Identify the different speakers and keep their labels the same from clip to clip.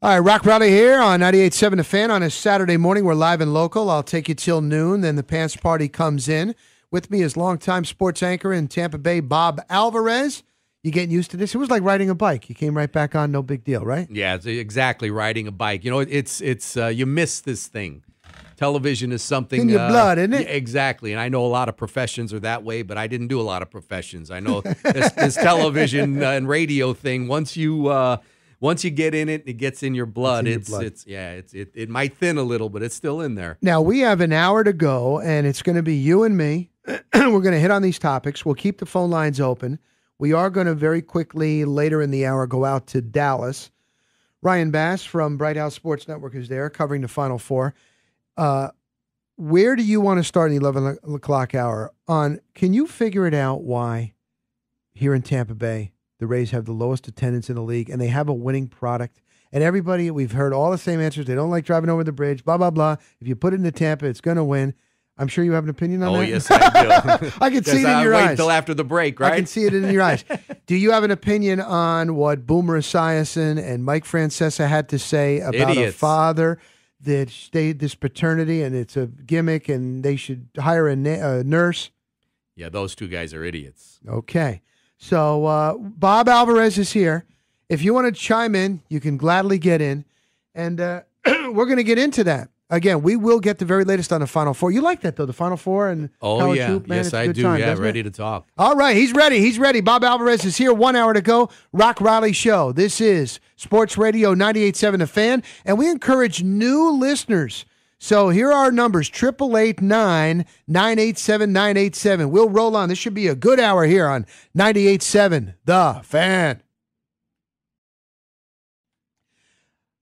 Speaker 1: All right, Rock Rally here on 98.7 The Fan on a Saturday morning. We're live and local. I'll take you till noon. Then the Pants Party comes in. With me is longtime sports anchor in Tampa Bay, Bob Alvarez. You getting used to this? It was like riding a bike. You came right back on, no big deal, right?
Speaker 2: Yeah, it's exactly riding a bike. You know, it's you miss this thing. Television is something
Speaker 1: in your blood, isn't it?
Speaker 2: Yeah, exactly. And I know a lot of professions are that way, but I didn't do a lot of professions. I know this television and radio thing. Once you get in it, it gets in your blood. It might thin a little, but it's still in there.
Speaker 1: Now we have an hour to go, and it's going to be you and me. We're going to hit on these topics. We'll keep the phone lines open. We are going to very quickly later in the hour go out to Dallas. Ryan Bass from Bright House Sports Network is there covering the Final Four. Where do you want to start in the 11 o'clock hour? Can you figure it out why here in Tampa Bay the Rays have the lowest attendance in the league and they have a winning product? And everybody, we've heard all the same answers. They don't like driving over the bridge, blah, blah, blah. If you put it into Tampa, it's going to win. I'm sure you have an opinion on that.
Speaker 2: Oh, yes, I do.
Speaker 1: I can see it in your eyes.
Speaker 2: Wait until after the break, right?
Speaker 1: I can see it in your eyes. Do you have an opinion on what Boomer Esiason and Mike Francesa had to say about a father that stayed this paternity and it's a gimmick and they should hire a nurse?
Speaker 2: Yeah, those two guys are idiots.
Speaker 1: Okay. So Bob Alvarez is here. If you want to chime in, you can gladly get in. And we're going to get into that. Again, we will get the very latest on the Final Four. You like that, though, the Final Four? And
Speaker 2: oh, yeah.
Speaker 1: Troop, man,
Speaker 2: yes, I do.
Speaker 1: Time,
Speaker 2: ready to talk.
Speaker 1: All right, he's ready. He's ready. Bob Alvarez is here. 1 hour to go. Rock Rally Show. This is Sports Radio 98.7 The Fan, and we encourage new listeners. So here are our numbers, 888-987-987. We'll roll on. This should be a good hour here on 98.7 The Fan.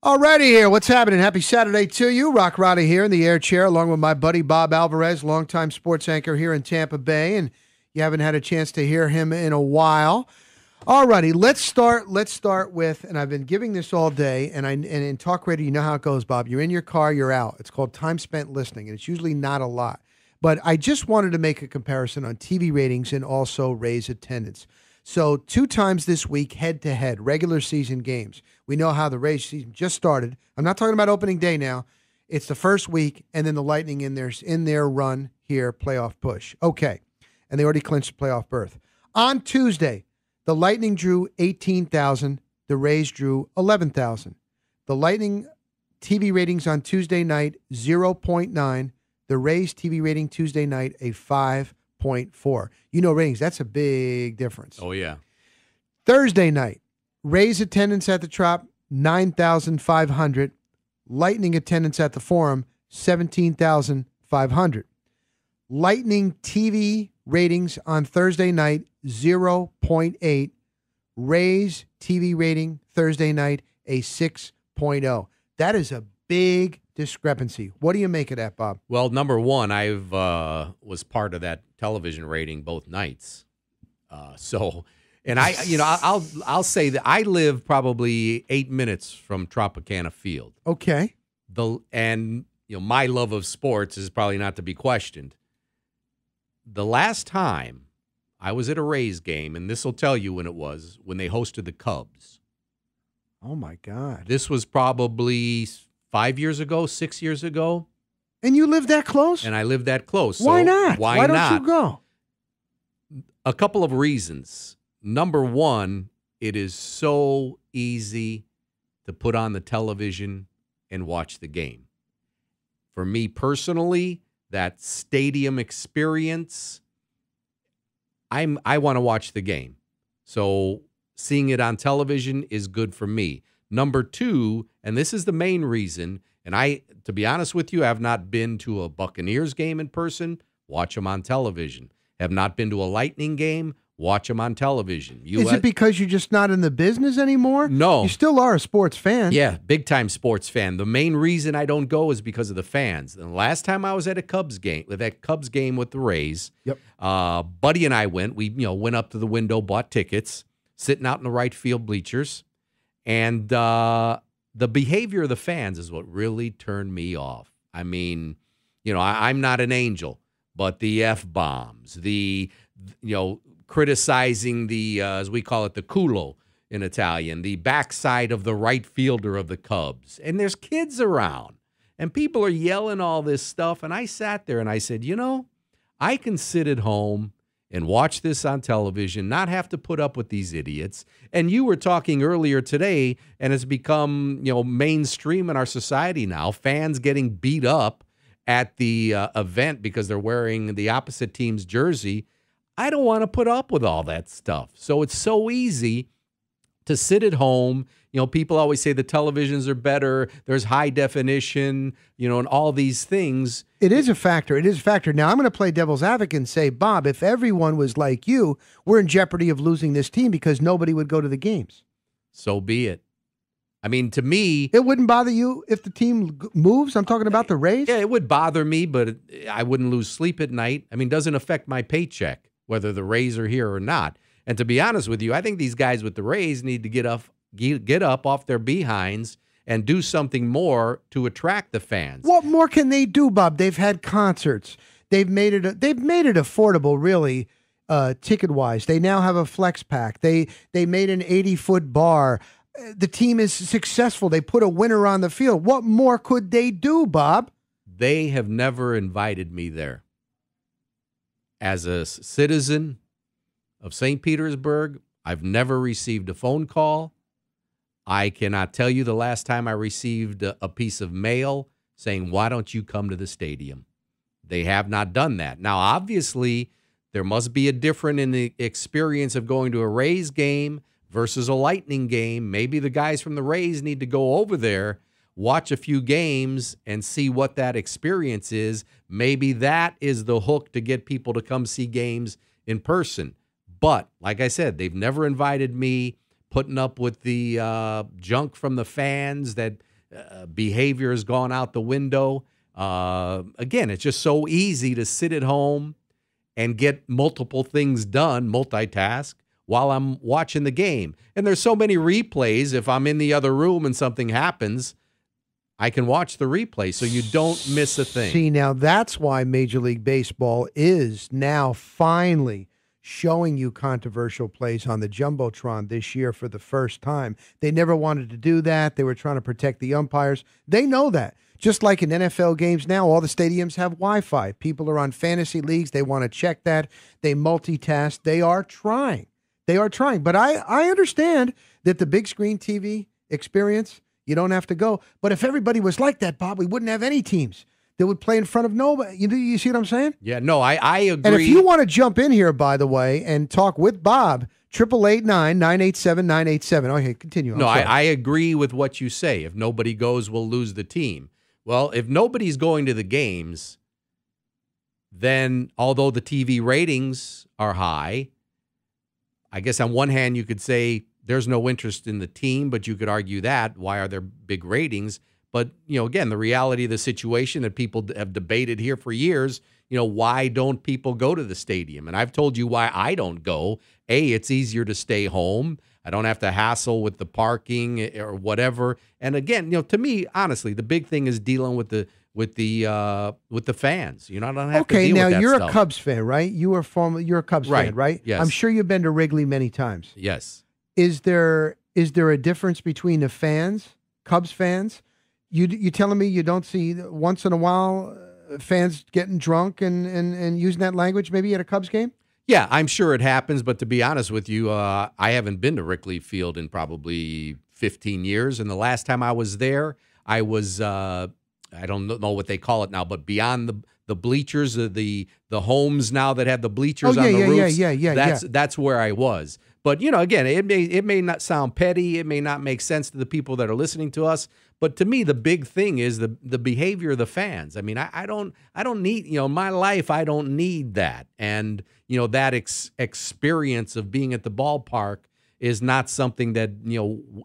Speaker 1: Alrighty here, what's happening? Happy Saturday to you. Rock Roddy here in the air chair along with my buddy Bob Alvarez, longtime sports anchor here in Tampa Bay, and you haven't had a chance to hear him in a while. Alrighty, let's start with, and I've been giving this all day, and in talk radio, you know how it goes, Bob. You're in your car, you're out. It's called time spent listening, and it's usually not a lot. But I just wanted to make a comparison on TV ratings and also Rays attendance. So 2 times this week, head-to-head, regular season games. We know how the Rays season just started. I'm not talking about opening day now. It's the first week, and then the Lightning in their run here, playoff push. Okay, and they already clinched the playoff berth. On Tuesday, the Lightning drew 18,000. The Rays drew 11,000. The Lightning TV ratings on Tuesday night, 0.9. The Rays TV rating Tuesday night, a 5.4. You know ratings, that's a big difference.
Speaker 2: Oh, yeah.
Speaker 1: Thursday night, Rays attendance at the Trop, 9,500. Lightning attendance at the Forum, 17,500. Lightning TV ratings on Thursday night, 0.8. Rays TV rating Thursday night, a 6.0. That is a big discrepancy. What do you make of that, Bob?
Speaker 2: Well, number one, I was part of that television rating both nights. And I'll say that I live probably 8 minutes from Tropicana Field.
Speaker 1: Okay.
Speaker 2: My love of sports is probably not to be questioned. The last time I was at a Rays game, and this will tell you when it was, when they hosted the Cubs.
Speaker 1: Oh my God.
Speaker 2: This was probably 5 years ago, 6 years ago.
Speaker 1: And you live that close?
Speaker 2: And I live that close.
Speaker 1: Why not?
Speaker 2: Why
Speaker 1: don't you go?
Speaker 2: A couple of reasons. Number one, it is so easy to put on the television and watch the game. For me personally, that stadium experience, I want to watch the game. So seeing it on television is good for me. Number two, and this is the main reason, and to be honest with you, I have not been to a Buccaneers game in person, watch them on television. Have not been to a Lightning game, watch them on television.
Speaker 1: Is it because you're just not in the business anymore?
Speaker 2: No.
Speaker 1: You still are a sports fan.
Speaker 2: Yeah, big-time sports fan. The main reason I don't go is because of the fans. And the last time I was at a Cubs game with the Rays,
Speaker 1: yep.
Speaker 2: Buddy and I went. We went up to the window, bought tickets, sitting out in the right field bleachers. And the behavior of the fans is what really turned me off. I mean, I'm not an angel, but the F-bombs, criticizing the, as we call it, the culo, in Italian, the backside of the right fielder of the Cubs. And there's kids around, and people are yelling all this stuff. And I sat there and I said, I can sit at home and watch this on television, not have to put up with these idiots. And you were talking earlier today, and it's become, mainstream in our society now, fans getting beat up at the event because they're wearing the opposite team's jersey. I don't want to put up with all that stuff. So it's so easy to sit at home. People always say the televisions are better, there's high definition, and all these things.
Speaker 1: It is a factor. It is a factor. Now, I'm going to play devil's advocate and say, Bob, if everyone was like you, we're in jeopardy of losing this team because nobody would go to the games.
Speaker 2: So be it. I mean, to me,
Speaker 1: it wouldn't bother you if the team moves? I'm talking about the Rays?
Speaker 2: Yeah, it would bother me, but I wouldn't lose sleep at night. I mean, it doesn't affect my paycheck, whether the Rays are here or not. And to be honest with you, I think these guys with the Rays need to get up off their behinds and do something more to attract the fans.
Speaker 1: What more can they do, Bob? They've had concerts. They've made it affordable, really, ticket-wise. They now have a flex pack. They made an 80-foot bar. The team is successful. They put a winner on the field. What more could they do, Bob?
Speaker 2: They have never invited me there. As a citizen of St. Petersburg, I've never received a phone call. I cannot tell you the last time I received a piece of mail saying, why don't you come to the stadium? They have not done that. Now, obviously, there must be a difference in the experience of going to a Rays game versus a Lightning game. Maybe the guys from the Rays need to go over there, watch a few games, and see what that experience is. Maybe that is the hook to get people to come see games in person. But, like I said, they've never invited me, putting up with the junk from the fans, that behavior has gone out the window. Again, it's just so easy to sit at home and get multiple things done, multitask, while I'm watching the game. And there's so many replays. If I'm in the other room and something happens, I can watch the replay, so you don't miss a thing.
Speaker 1: See, now that's why Major League Baseball is now finally showing you controversial plays on the Jumbotron this year for the first time. They never wanted to do that. They were trying to protect the umpires. They know that. Just like in NFL games now, all the stadiums have Wi-Fi. People are on fantasy leagues. They want to check that. They multitask. They are trying. But I understand that the big screen TV experience, you don't have to go. But if everybody was like that, Bob, we wouldn't have any teams that would play in front of nobody. You see what I'm saying?
Speaker 2: Yeah, no, I agree.
Speaker 1: And if you want to jump in here, by the way, and talk with Bob, 888-987-987. Okay, continue.
Speaker 2: No, I agree with what you say. If nobody goes, we'll lose the team. Well, if nobody's going to the games, then although the TV ratings are high, I guess on one hand you could say there's no interest in the team, but you could argue that. Why are there big ratings? But, again, the reality of the situation that people have debated here for years, why don't people go to the stadium? And I've told you why I don't go. A, it's easier to stay home. I don't have to hassle with the parking or whatever. And again, to me, honestly, the big thing is dealing with the fans. I don't have to deal
Speaker 1: now
Speaker 2: with that
Speaker 1: you're
Speaker 2: stuff.
Speaker 1: A Cubs fan, right? You're a Cubs fan, right?
Speaker 2: Yes.
Speaker 1: I'm sure you've been to Wrigley many times.
Speaker 2: Yes.
Speaker 1: Is there a difference between the fans, Cubs fans? You telling me you don't see once in a while fans getting drunk and using that language maybe at a Cubs game?
Speaker 2: Yeah, I'm sure it happens. But to be honest with you, I haven't been to Wrigley Field in probably 15 years. And the last time I was there, I was I don't know what they call it now, but beyond the bleachers, the homes now that have the bleachers on the roofs. That's where I was. But again, it may not sound petty, it may not make sense to the people that are listening to us. But to me, the big thing is the behavior of the fans. I mean, I don't need, in my life, I don't need that. And, that experience of being at the ballpark is not something that,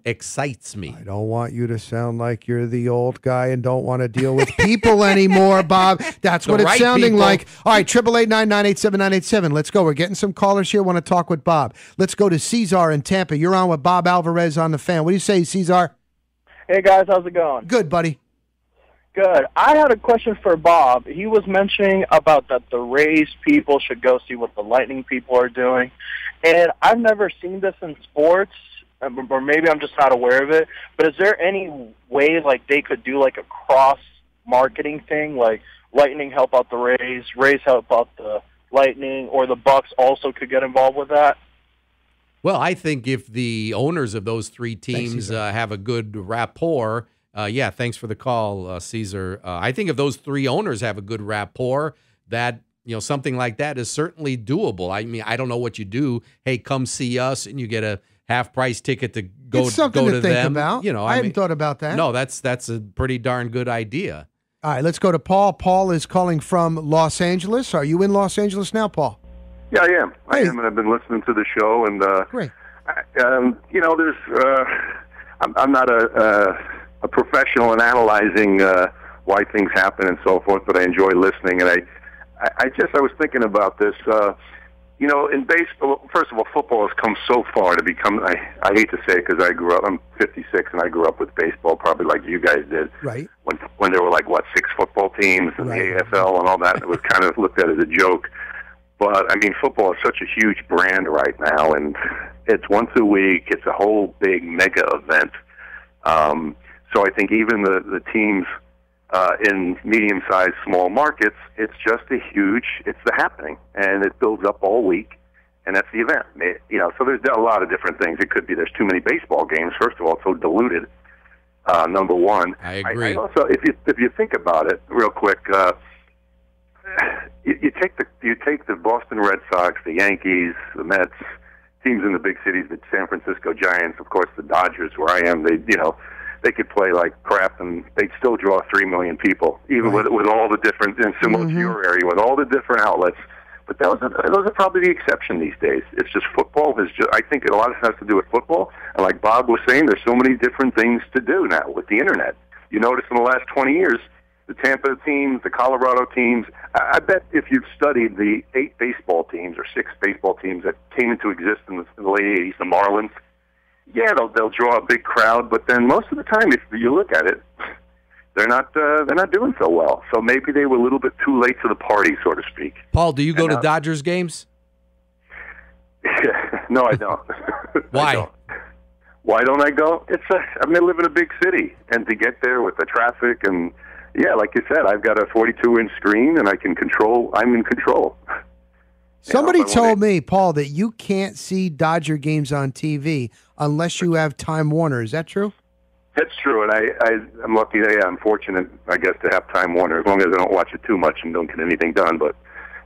Speaker 2: excites me.
Speaker 1: I don't want you to sound like you're the old guy and don't want to deal with people anymore, Bob. That's what it's sounding
Speaker 2: people.
Speaker 1: like. All right, 888-987-987. Let's go. We're getting some callers here. Want to talk with Bob. Let's go to Cesar in Tampa. You're on with Bob Alvarez on the Fan. What do you say, Cesar?
Speaker 3: Hey, guys. How's it going?
Speaker 1: Good, buddy.
Speaker 3: Good. I had a question for Bob. He was mentioning about that the Rays people should go see what the Lightning people are doing. And I've never seen this in sports. or maybe I'm just not aware of it. But is there any way like they could do like a cross marketing thing, like Lightning help out the Rays help out the Lightning, or the Bucks also could get involved with that?
Speaker 2: Well, I think if the owners of those three teams have a good rapport, thanks for the call, Caesar. I think if those three owners have a good rapport, that something like that is certainly doable. I mean, I don't know what you do. Hey, come see us, and you get a half-price ticket to go
Speaker 1: It's something
Speaker 2: go
Speaker 1: to
Speaker 2: to
Speaker 1: think
Speaker 2: them.
Speaker 1: about. I hadn't thought about that.
Speaker 2: No, that's a pretty darn good idea.
Speaker 1: All right, let's go to Paul. Paul is calling from Los Angeles. Are you in Los Angeles now, Paul?
Speaker 4: Yeah, I am.
Speaker 1: Hey.
Speaker 4: I am, and I've been listening to the show. And
Speaker 1: Great.
Speaker 4: I'm not a professional in analyzing why things happen and so forth, but I enjoy listening. And I was thinking about this. In baseball, first of all, football has come so far to become. I hate to say it because I'm 56 and I grew up with baseball, probably like you guys did.
Speaker 1: Right.
Speaker 4: When there were 6 football teams and
Speaker 1: Right.
Speaker 4: the AFL and all that, it was kind of looked at as a joke. But, I mean, football is such a huge brand right now, and it's once a week. It's a whole big mega event. So I think even the teams in medium-sized, small markets, it's just it's the happening, and it builds up all week, and that's the event. So there's a lot of different things. It could be there's too many baseball games. First of all, it's so diluted, number one.
Speaker 2: I agree.
Speaker 4: I also, if you think about it real quick, you take the Boston Red Sox, the Yankees, the Mets, teams in the big cities, the San Francisco Giants, of course, the Dodgers, where I am. They could play like crap, and they'd still draw 3 million people, even with all the different, and similar to your area, with all the different outlets. But those are probably the exception these days. It's just football. I think a lot of it has to do with football. And like Bob was saying, there's so many different things to do now with the internet. You notice in the last 20 years, the Tampa teams, the Colorado teams, I bet if you've studied the 8 baseball teams or 6 baseball teams that came into existence in the late 80s, the Marlins, yeah, they'll draw a big crowd, but then most of the time, if you look at it, they're not doing so well. So maybe they were a little bit too late to the party, so to speak.
Speaker 2: Paul, do you go to Dodgers games?
Speaker 4: No, I don't.
Speaker 2: Why?
Speaker 4: Why don't I go? I live in a big city, and to get there with the traffic and, yeah, like you said, I've got a 42-inch screen, and I'm in control.
Speaker 1: Somebody told me, Paul, that you can't see Dodger games on TV unless you have Time Warner. Is that true?
Speaker 4: That's true, and I'm lucky. I'm fortunate, I guess, to have Time Warner, as long as I don't watch it too much and don't get anything done. But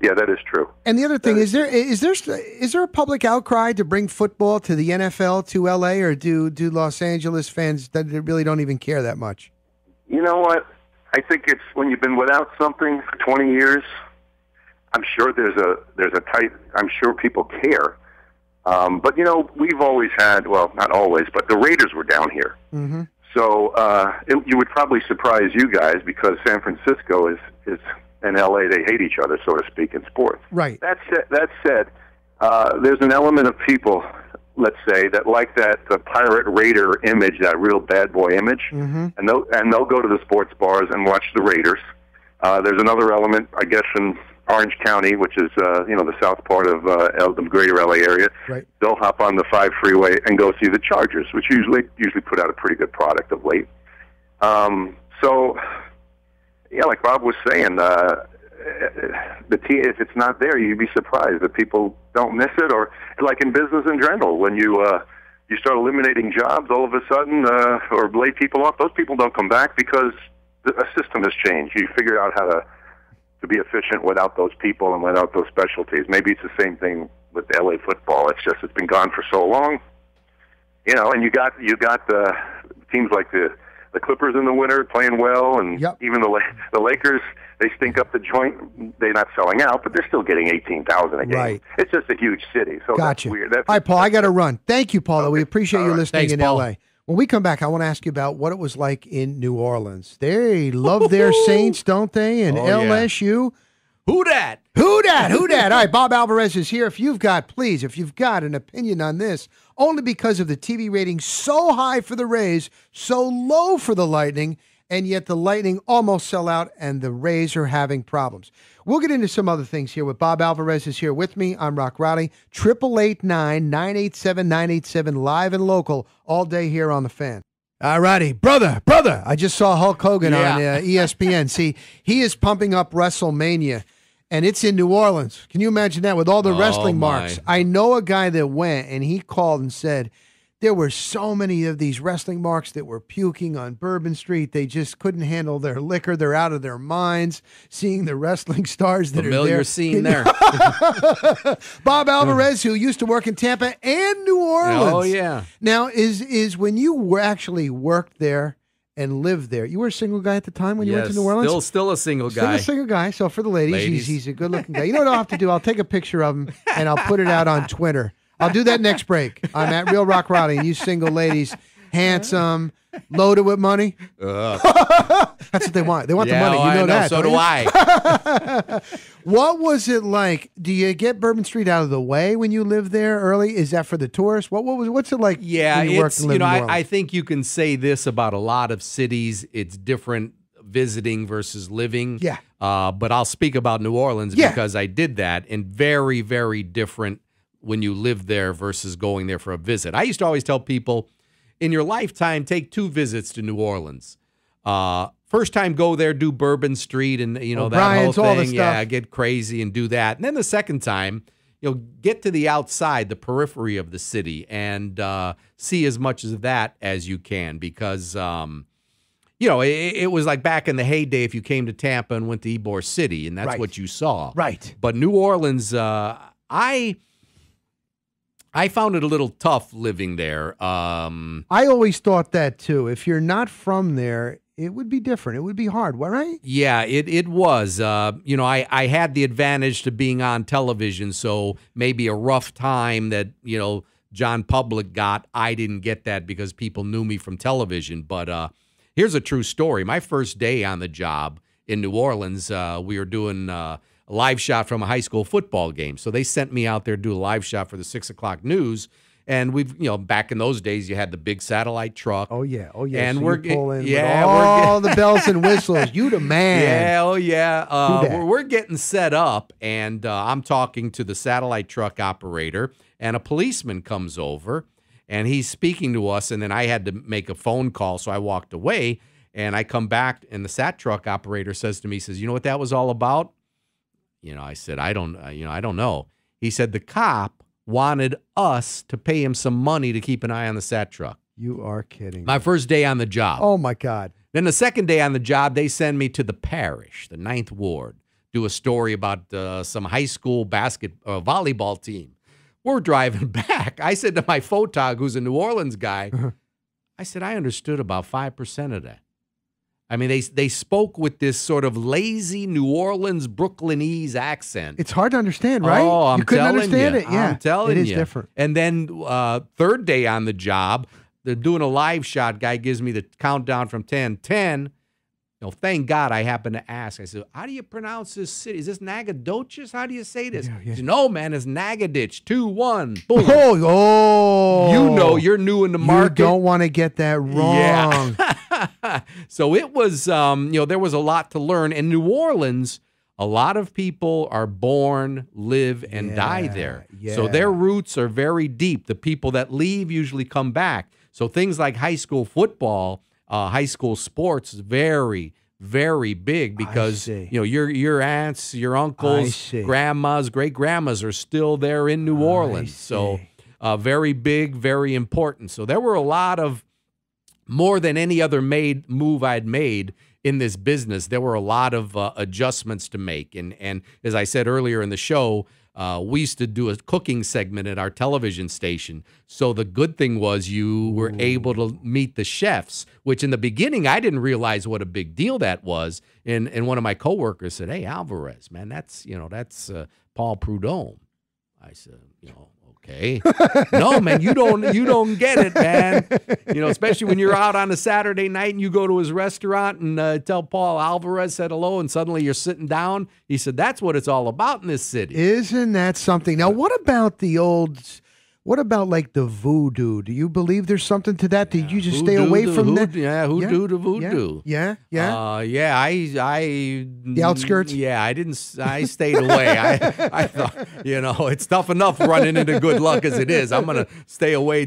Speaker 4: yeah, that is true.
Speaker 1: And the other thing is there a public outcry to bring football to the NFL to LA, or do Los Angeles fans that really don't even care that much?
Speaker 4: You know what? I think it's when you've been without something for 20 years. I'm sure there's a tight. I'm sure people care. But we've always had. Well, not always, but the Raiders were down here.
Speaker 1: Mm-hmm.
Speaker 4: So you would probably surprise you guys because San Francisco is and L.A. they hate each other, so to speak, in sports.
Speaker 1: Right.
Speaker 4: That said, there's an element of people, let's say, that like that pirate raider image, that real bad boy image,
Speaker 1: mm-hmm.
Speaker 4: and they'll go to the sports bars and watch the Raiders. There's another element, I guess, in Orange County, which is the south part of the greater LA area.
Speaker 1: Right.
Speaker 4: They'll hop on the 5 freeway and go see the Chargers, which usually put out a pretty good product of late. So, yeah, like Bob was saying, the if it's not there, you'd be surprised that people don't miss it. Or like in business in general, when you start eliminating jobs, all of a sudden, or lay people off, those people don't come back because a system has changed. You figure out how to be efficient without those people and without those specialties. Maybe it's the same thing with LA football. It's been gone for so long, and you got the teams like the Clippers in the winter playing well, and
Speaker 1: yep.
Speaker 4: even the Lakers, they stink up the joint. They're not selling out, but they're still getting 18,000 a game.
Speaker 1: Right.
Speaker 4: It's just a huge city. So
Speaker 1: gotcha.
Speaker 4: That's weird.
Speaker 1: All right, Paul, I got to run. Thank you, Paul.
Speaker 4: Okay.
Speaker 1: We appreciate you listening.
Speaker 2: Thanks,
Speaker 1: in
Speaker 2: Paul.
Speaker 1: L.A. When we come back, I want to ask you about what it was like in New Orleans. They love their Saints, don't they? And LSU.
Speaker 2: Who dat?
Speaker 1: Who dat? Who dat? All right, Bob Alvarez is here. If you've got an opinion on this, only because of the TV ratings so high for the Rays, so low for the Lightning, and yet the Lightning almost sell out, and the Rays are having problems. We'll get into some other things here with Bob Alvarez is here with me. I'm Rock Rowley. 888-987-987, live and local, all day here on The Fan. All righty. Brother. I just saw Hulk Hogan on ESPN. See, he is pumping up WrestleMania, and it's in New Orleans. Can you imagine that with all the wrestling marks? I know a guy that went, and he called and said, there were so many of these wrestling marks that were puking on Bourbon Street. They just couldn't handle their liquor. They're out of their minds seeing the wrestling stars that
Speaker 2: Familiar
Speaker 1: are there.
Speaker 2: scene there.
Speaker 1: Bob Alvarez, who used to work in Tampa and New Orleans.
Speaker 2: Oh, yeah.
Speaker 1: Now, is when you were actually worked there and lived there, you were a single guy at the time when you went to New Orleans?
Speaker 2: Still a single guy.
Speaker 1: Still a single guy. So for the ladies. He's a good-looking guy. You know what I'll have to do? I'll take a picture of him, and I'll put it out on Twitter. I'll do that next break. I'm at Real Rock Rowley, and you single ladies, handsome, loaded with money. That's what they want. They want the money. You know that.
Speaker 2: So do I.
Speaker 1: What was it like? Do you get Bourbon Street out of the way when you lived there early? Is that for the tourists? What's it like?
Speaker 2: Yeah,
Speaker 1: when you worked and lived in New Orleans?
Speaker 2: I think you can say this about a lot of cities. It's different visiting versus living.
Speaker 1: Yeah.
Speaker 2: But I'll speak about New Orleans because I did that, and very, very different when you live there versus going there for a visit. I used to always tell people, in your lifetime, take 2 visits to New Orleans. First time, go there, do Bourbon Street and, that whole thing.
Speaker 1: All the stuff.
Speaker 2: Yeah, get crazy and do that. And then the second time, get to the outside, the periphery of the city, and see as much of that as you can because, it was like back in the heyday if you came to Tampa and went to Ybor City, and that's what you saw.
Speaker 1: Right.
Speaker 2: But New Orleans, I found it a little tough living there.
Speaker 1: I always thought that, too. If you're not from there, it would be different. It would be hard, right?
Speaker 2: Yeah, it was. I had the advantage to being on television, so maybe a rough time that, John Public got, I didn't get that because people knew me from television. But here's a true story. My first day on the job in New Orleans, we were doing a live shot from a high school football game. So they sent me out there to do a live shot for the 6 o'clock news. And we've, back in those days, you had the big satellite truck.
Speaker 1: Oh, yeah.
Speaker 2: And
Speaker 1: so
Speaker 2: we're
Speaker 1: pulling
Speaker 2: yeah,
Speaker 1: all the bells and whistles. You the man.
Speaker 2: Yeah, oh, yeah. We're getting set up, and I'm talking to the satellite truck operator, and a policeman comes over, and he's speaking to us, and then I had to make a phone call, so I walked away, and I come back, and the sat truck operator says to me, you know what that was all about? I said, I don't know. He said the cop wanted us to pay him some money to keep an eye on the sat truck.
Speaker 1: You are kidding.
Speaker 2: My first day on the job.
Speaker 1: Oh, my God.
Speaker 2: Then the second day on the job, they send me to the parish, the 9th Ward, do a story about some high school volleyball team. We're driving back. I said to my photog, who's a New Orleans guy, I said, I understood about 5% of that. I mean, they spoke with this sort of lazy New Orleans, Brooklynese accent.
Speaker 1: It's hard to understand, right?
Speaker 2: Oh, I'm
Speaker 1: you couldn't
Speaker 2: telling
Speaker 1: understand
Speaker 2: you.
Speaker 1: it. Yeah,
Speaker 2: I'm telling you.
Speaker 1: It is different.
Speaker 2: And then third day on the job, they're doing a live shot. Guy gives me the countdown from 10. 10. Thank God I happened to ask. I said, how do you pronounce this city? Is this Nagadoches? How do you say this?
Speaker 1: Yeah.
Speaker 2: He said, no, man, it's Nagadich. 2, 1. Boom.
Speaker 1: Oh.
Speaker 2: You're new in the market.
Speaker 1: You don't want to get that wrong.
Speaker 2: Yeah. So it was, there was a lot to learn. In New Orleans, a lot of people are born, live, and die there.
Speaker 1: Yeah.
Speaker 2: So their roots are very deep. The people that leave usually come back. So things like high school football, high school sports is very, very big because your aunts, your uncles, grandmas, great grandmas are still there in New Orleans. So very big, very important. So there were a lot of more than any other move I'd made in this business. There were a lot of adjustments to make, and as I said earlier in the show, we used to do a cooking segment at our television station. So the good thing was you were able to meet the chefs, which in the beginning I didn't realize what a big deal that was. And one of my coworkers said, "Hey, Alvarez, man, that's Paul Prudhomme." I said, okay. No, man, you don't get it, man. Especially when you're out on a Saturday night and you go to his restaurant and tell Paul Alvarez said hello, and suddenly you're sitting down. He said, that's what it's all about in this city.
Speaker 1: Isn't that something? Now, what about the old, What about like the voodoo? Do you believe there's something to that? Did you just stay away from that?
Speaker 2: Yeah, hoodoo to voodoo.
Speaker 1: Yeah.
Speaker 2: Yeah. I
Speaker 1: The outskirts?
Speaker 2: Yeah, I stayed away. I thought, it's tough enough running into good luck as it is. I'm gonna stay away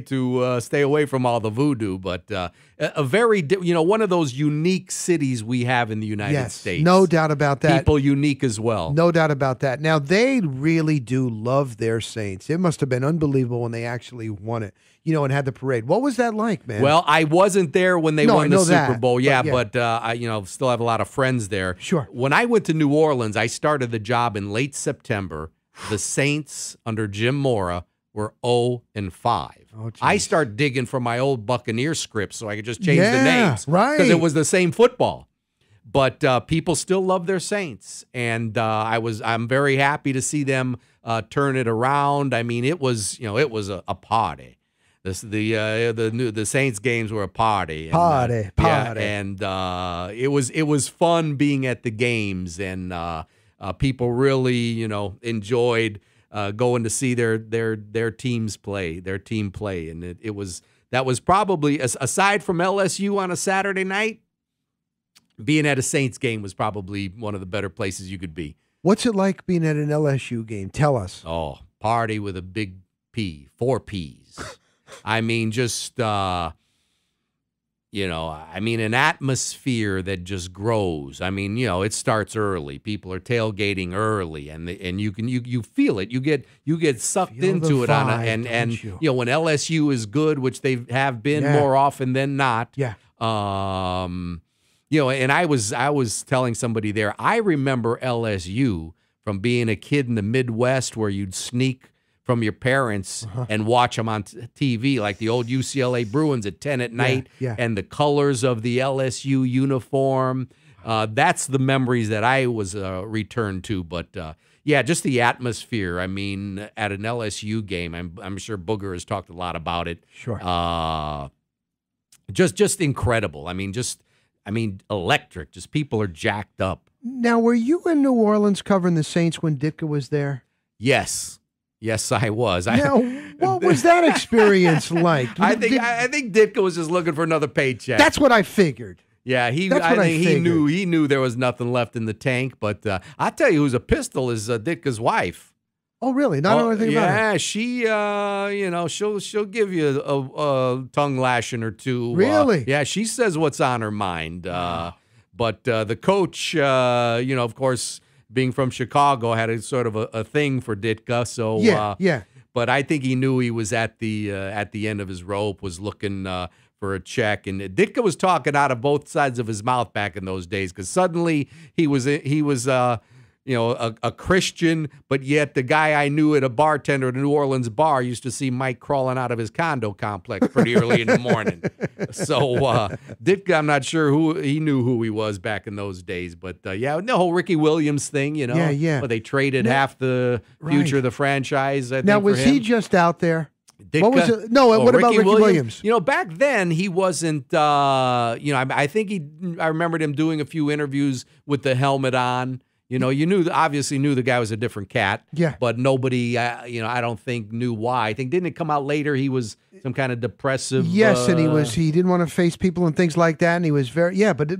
Speaker 2: from all the voodoo. But a very one of those unique cities we have in the United States.
Speaker 1: No doubt about that.
Speaker 2: People unique as well.
Speaker 1: No doubt about that. Now they really do love their Saints. It must have been unbelievable when they actually won it, and had the parade. What was that like, man?
Speaker 2: Well, I wasn't there when they won the Super Bowl.
Speaker 1: But
Speaker 2: I still have a lot of friends there.
Speaker 1: Sure.
Speaker 2: When I went to New Orleans, I started the job in late September. The Saints under Jim Mora were 0-5.
Speaker 1: Oh,
Speaker 2: I start digging for my old Buccaneer script so I could just change the names.
Speaker 1: Right.
Speaker 2: Because it was the same football. But people still love their Saints, and I'm very happy to see them turn it around. I mean, it was a party. The Saints games were a party.
Speaker 1: Party.
Speaker 2: And it was fun being at the games, and people really enjoyed going to see their teams play, their team play, and that was probably, aside from LSU on a Saturday night, being at a Saints game was probably one of the better places you could be.
Speaker 1: What's it like being at an LSU game? Tell us.
Speaker 2: Oh, party with a big P, 4 Ps. I mean, just, an atmosphere that just grows. I mean, it starts early. People are tailgating early, and you feel it. You get sucked into it
Speaker 1: vibe,
Speaker 2: and when LSU is good, which they have been more often than not.
Speaker 1: Yeah.
Speaker 2: And I was telling somebody there, I remember LSU from being a kid in the Midwest where you'd sneak from your parents and watch them on TV, like the old UCLA Bruins at 10 at night, and the colors of the LSU uniform. That's the memories that I was returned to. But, just the atmosphere. I mean, at an LSU game, I'm sure Booger has talked a lot about it.
Speaker 1: Sure.
Speaker 2: Just incredible. I mean, electric. Just people are jacked up.
Speaker 1: Now, were you in New Orleans covering the Saints when Ditka was there?
Speaker 2: Yes, I was.
Speaker 1: Now, what was that experience like?
Speaker 2: I think Ditka was just looking for another paycheck.
Speaker 1: That's what I figured.
Speaker 2: Yeah, he knew there was nothing left in the tank. But I tell you, who's a pistol is Ditka's wife.
Speaker 1: Oh, really? Not know anything about her.
Speaker 2: Yeah, she, she'll give you a tongue lashing or two.
Speaker 1: Really?
Speaker 2: Yeah, she says what's on her mind. But the coach, of course, being from Chicago, had a sort of a thing for Ditka. So
Speaker 1: yeah.
Speaker 2: But I think he knew he was at the end of his rope, was looking for a check, and Ditka was talking out of both sides of his mouth back in those days because suddenly he was a Christian, but yet the guy I knew at a bartender at a New Orleans bar used to see Mike crawling out of his condo complex pretty early in the morning. So Ditka, I'm not sure he knew who he was back in those days, but the whole Ricky Williams thing,
Speaker 1: Yeah.
Speaker 2: But they traded half the future of the franchise. I think,
Speaker 1: was
Speaker 2: for him.
Speaker 1: he just out there?
Speaker 2: Ditka,
Speaker 1: what was it? No, what about Ricky Williams?
Speaker 2: Back then he wasn't. I think I remembered him doing a few interviews with the helmet on. You obviously knew the guy was a different cat.
Speaker 1: Yeah.
Speaker 2: But nobody, I don't think knew why. I think, didn't it come out later he was some kind of depressive?
Speaker 1: Yes, and he didn't want to face people and things like that, and he was but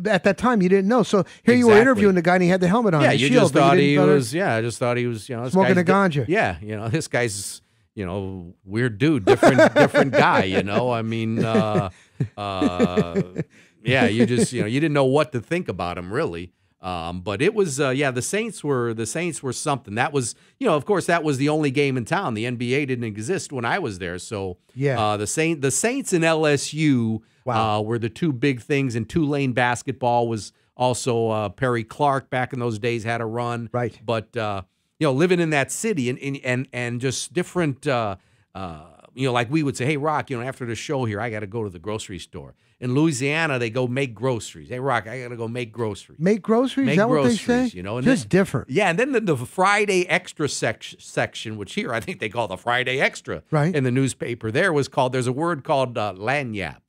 Speaker 1: at that time you didn't know. So here you were interviewing the guy and he had the helmet on.
Speaker 2: Yeah, you just thought he was. Yeah, I just thought he was.
Speaker 1: Smoking a ganja.
Speaker 2: Yeah, this guy's. Weird dude, different guy. I mean, you just you didn't know what to think about him really. But it was, the Saints were something. That was, of course, that was the only game in town. The NBA didn't exist when I was there. So, the Saints and LSU were the two big things. And Tulane basketball was also Perry Clark back in those days had a run.
Speaker 1: Right.
Speaker 2: But living in that city and just different. Like we would say, hey, Rock, after the show here, I got to go to the grocery store. In Louisiana, they go make groceries. Hey, Rock, I got to go make groceries.
Speaker 1: Make groceries? Is that what they say? Just different.
Speaker 2: Yeah, and then the Friday Extra section, which here I think they call the Friday Extra in the newspaper, there's a word called lagniappe.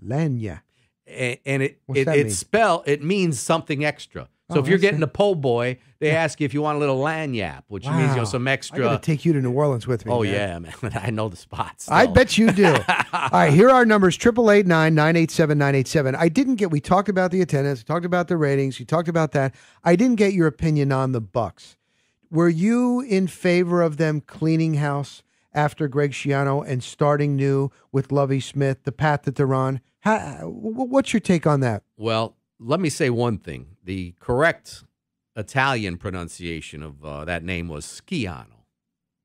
Speaker 1: Lagniappe.
Speaker 2: And it means something extra. So
Speaker 1: Oh,
Speaker 2: if you're
Speaker 1: I
Speaker 2: getting
Speaker 1: see.
Speaker 2: a po' boy, they ask you if you want a little lanyap, which means some
Speaker 1: I
Speaker 2: extra.
Speaker 1: got to take you to New Orleans with me.
Speaker 2: Oh
Speaker 1: man.
Speaker 2: yeah, man. I know the spots.
Speaker 1: I
Speaker 2: still.
Speaker 1: bet you do. All right, here are our numbers: 888-987-987. I didn't get. We talked about the attendance. We talked about the ratings. We talked about that. I didn't get your opinion on the Bucks. Were you in favor of them cleaning house after Greg Schiano and starting new with Lovie Smith, the path that they're on? What's your take on that?
Speaker 2: Well, let me say one thing. The correct Italian pronunciation of that name was Schiano.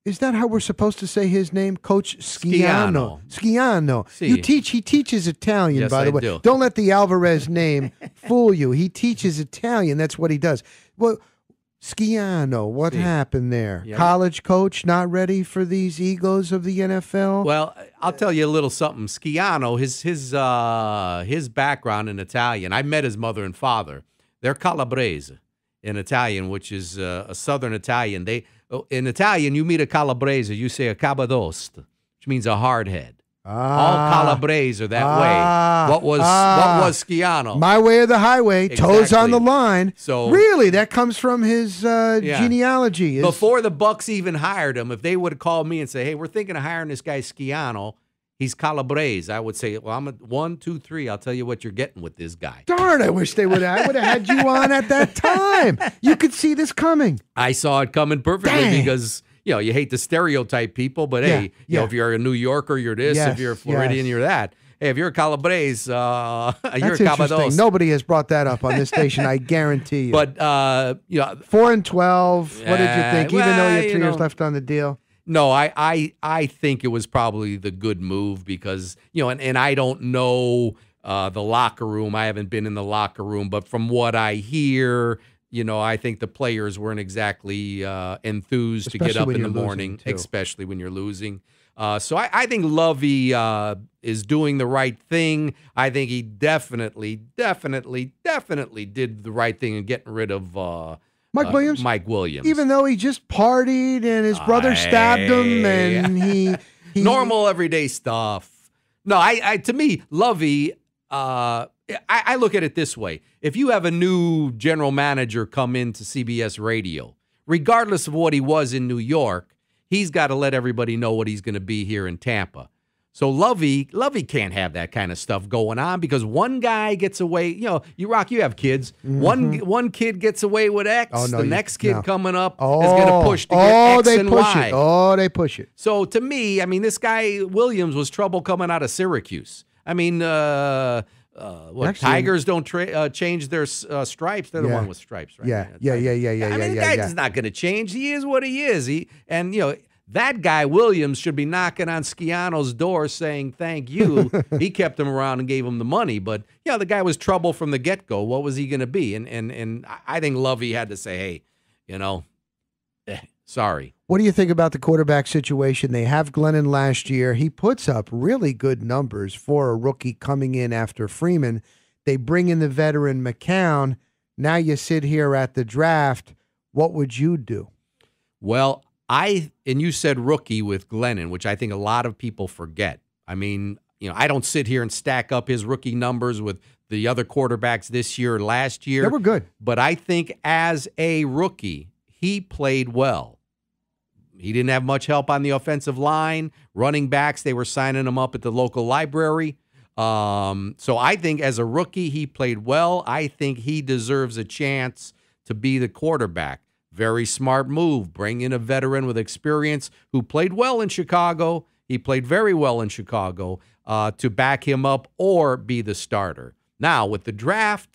Speaker 1: Is that how we're supposed to say his name? Coach Schiano.
Speaker 2: Schiano.
Speaker 1: He teaches Italian,
Speaker 2: Yes,
Speaker 1: by the
Speaker 2: I
Speaker 1: way.
Speaker 2: do.
Speaker 1: Don't let the Alvarez name fool you. He teaches Italian. That's what he does. Well, Schiano, what happened there?
Speaker 2: Yeah.
Speaker 1: College coach not ready for these egos of the NFL?
Speaker 2: Well, I'll tell you a little something. Schiano, his background in Italian. I met his mother and father. They're Calabrese in Italian, which is a Southern Italian. In Italian, you meet a Calabrese, you say a cabadost, which means a hard head. All Calabrese are that way. What was Schiano?
Speaker 1: My way or the highway, toes on
Speaker 2: Exactly.
Speaker 1: the line.
Speaker 2: So-
Speaker 1: really, that comes from his genealogy.
Speaker 2: Before the Bucks even hired him, if they would have called me and say, "Hey, we're thinking of hiring this guy Schiano, he's Calabrese," I would say, "Well, I'm at 1, 2, 3. I'll tell you what you're getting with this guy."
Speaker 1: Darn, I wish they would. I would have had you on at that time. You could see this coming.
Speaker 2: I saw it coming perfectly
Speaker 1: Dang.
Speaker 2: because you hate to stereotype people, but
Speaker 1: Yeah,
Speaker 2: hey,
Speaker 1: yeah.
Speaker 2: If you're a New Yorker, you're this.
Speaker 1: Yes,
Speaker 2: If you're a Floridian,
Speaker 1: yes.
Speaker 2: you're that. Hey, if you're a Calabrese, you're a
Speaker 1: That's interesting.
Speaker 2: Cabados.
Speaker 1: Nobody has brought that up on this station, I guarantee you.
Speaker 2: But
Speaker 1: 4-12. What did you think? Even though you had 3 years
Speaker 2: know.
Speaker 1: left on the deal.
Speaker 2: No, I think it was probably the good move because, and I don't know the locker room. I haven't been in the locker room, but from what I hear, I think the players weren't exactly enthused to get
Speaker 1: Especially
Speaker 2: up
Speaker 1: when
Speaker 2: in the
Speaker 1: you're losing,
Speaker 2: morning,
Speaker 1: too.
Speaker 2: especially when you're losing. So I think Lovey is doing the right thing. I think he definitely did the right thing in getting rid of
Speaker 1: Mike Williams?
Speaker 2: Mike Williams.
Speaker 1: Even though he just partied and his brother stabbed him and he
Speaker 2: normal everyday stuff. No, to me, Lovey, I look at it this way. If you have a new general manager come into CBS Radio, regardless of what he was in New York, he's got to let everybody know what he's going to be here in Tampa. So Lovey can't have that kind of stuff going on because one guy gets away. You have kids. One kid gets away with X.
Speaker 1: Oh, no,
Speaker 2: the
Speaker 1: you-
Speaker 2: next kid
Speaker 1: no.
Speaker 2: coming up is going to push to get X
Speaker 1: they
Speaker 2: and
Speaker 1: push
Speaker 2: Y.
Speaker 1: it. Oh, they push it.
Speaker 2: So to me, this guy Williams was trouble coming out of Syracuse.
Speaker 1: Actually-
Speaker 2: Tigers don't change their stripes? They're the
Speaker 1: Yeah.
Speaker 2: one with stripes, right?
Speaker 1: Yeah.
Speaker 2: Tigers. The guy's not going to change. He is what he is. That guy Williams should be knocking on Schiano's door saying thank you. He kept him around and gave him the money, but the guy was trouble from the get-go. What was he going to be? And I think Lovey had to say, hey, sorry.
Speaker 1: What do you think about the quarterback situation? They have Glennon last year. He puts up really good numbers for a rookie coming in after Freeman. They bring in the veteran McCown. Now you sit here at the draft. What would you do?
Speaker 2: Well, you said rookie with Glennon, which I think a lot of people forget. I don't sit here and stack up his rookie numbers with the other quarterbacks this year or last year.
Speaker 1: They were good.
Speaker 2: But I think as a rookie, he played well. He didn't have much help on the offensive line. Running backs, they were signing him up at the local library. So I think as a rookie, he played well. I think he deserves a chance to be the quarterback. Very smart move. Bring in a veteran with experience who played well in Chicago. He played very well in Chicago to back him up or be the starter. Now, with the draft,